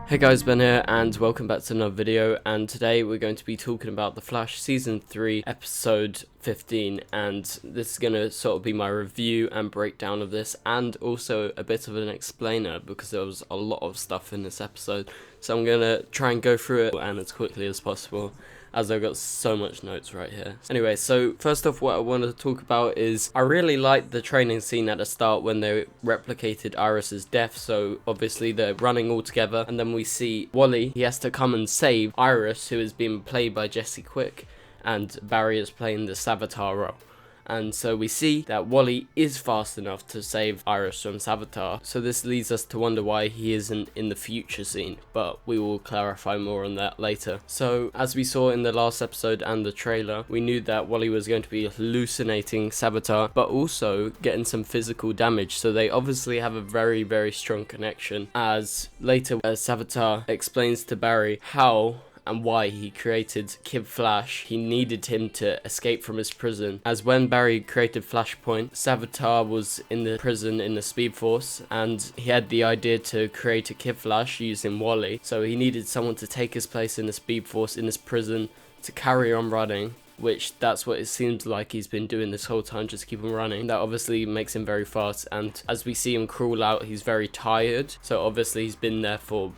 Hey guys, Ben here and welcome back to another video, and today we're going to be talking about The Flash Season 3 Episode 15, and this is going to sort of be my review and breakdown of this, and also a bit of an explainer because there was a lot of stuff in this episode, so I'm going to try and go through it and as quickly as possible, as I've got so much notes right here. Anyway, so first off, what I want to talk about is I really liked the training scene at the start when they replicated Iris's death. So obviously they're running all together, and then we see Wally, he has to come and save Iris, who is being played by Jesse Quick, and Barry is playing the Savitar role. And so we see that Wally is fast enough to save Iris from Savitar, so this leads us to wonder why he isn't in the future scene, but we will clarify more on that later. So as we saw in the last episode and the trailer, we knew that Wally was going to be hallucinating Savitar, but also getting some physical damage, so they obviously have a very strong connection, as later Savitar explains to Barry how and why he created Kid Flash. He needed him to escape from his prison, as when Barry created Flashpoint, Savitar was in the prison in the Speedforce, and he had the idea to create a Kid Flash using Wally, so he needed someone to take his place in the Speedforce in this prison to carry on running, which that's what it seems like he's been doing this whole time, just keep him running. That obviously makes him very fast, and as we see him crawl out, he's very tired, so obviously he's been there for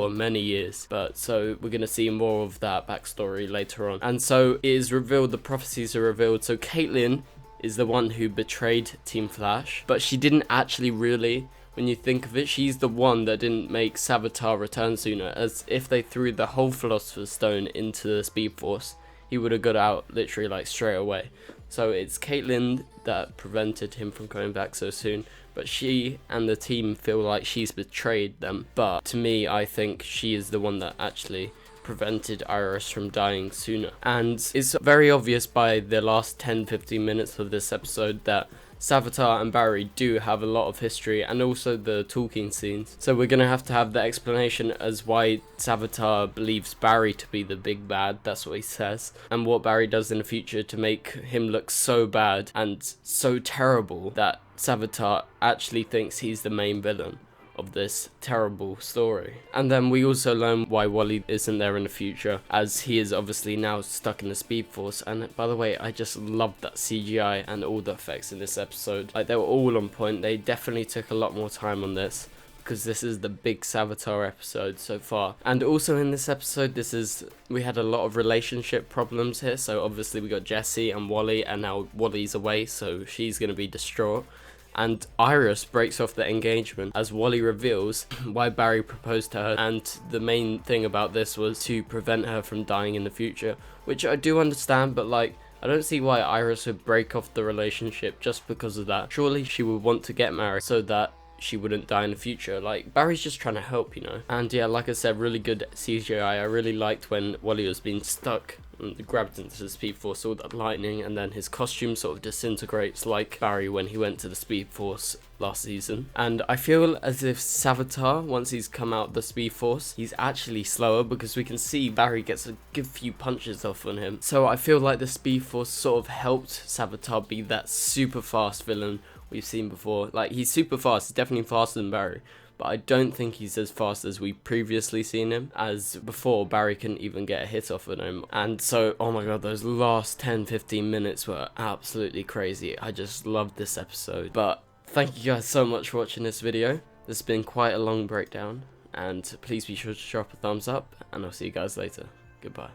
many years, but so we're gonna see more of that backstory later on. And so it is revealed, the prophecies are revealed, so Caitlin is the one who betrayed Team Flash, but she didn't actually really. When you think of it, she's the one that didn't make Savitar return sooner, as if they threw the whole Philosopher's Stone into the Speedforce, he would have got out literally like straight away. So it's Caitlin that prevented him from coming back so soon, but she and the team feel like she's betrayed them. But to me, I think she is the one that actually prevented Iris from dying sooner. And it's very obvious by the last 10-15 minutes of this episode that Savitar and Barry do have a lot of history, and also the talking scenes. So we're going to have the explanation as why Savitar believes Barry to be the big bad, that's what he says, and what Barry does in the future to make him look so bad and so terrible that Savitar actually thinks he's the main villain of this terrible story. And then we also learn why Wally isn't there in the future, as he is obviously now stuck in the Speedforce. And by the way, I just loved that CGI and all the effects in this episode. Like, they were all on point. They definitely took a lot more time on this, because this is the big Savitar episode so far. And also in this episode, we had a lot of relationship problems here. So obviously we got Jesse and Wally, and now Wally's away, so she's going to be distraught. And Iris breaks off the engagement as Wally reveals why Barry proposed to her, and the main thing about this was to prevent her from dying in the future, which I do understand, but like, I don't see why Iris would break off the relationship just because of that. Surely she would want to get married so that she wouldn't die in the future. Like, Barry's just trying to help, you know. And yeah, like I said, really good CGI. I really liked when Wally was being stuck and grabbed into the Speedforce, all that lightning, and then his costume sort of disintegrates like Barry when he went to the Speedforce last season. And I feel as if Savitar, once he's come out the Speedforce, he's actually slower, because we can see Barry gets a good few punches off on him. So I feel like the Speedforce sort of helped Savitar be that super fast villain we've seen before. Like, he's super fast, he's definitely faster than Barry, but I don't think he's as fast as we previously seen him, as before Barry couldn't even get a hit off of him. And so, oh my god, those last 10-15 minutes were absolutely crazy. I just loved this episode. But thank you guys so much for watching this video. This has been quite a long breakdown, and please be sure to drop a thumbs up, and I'll see you guys later. Goodbye.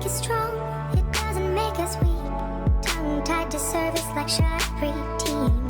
Strong, it doesn't make us weak. Tongue tied to service like shy preteen.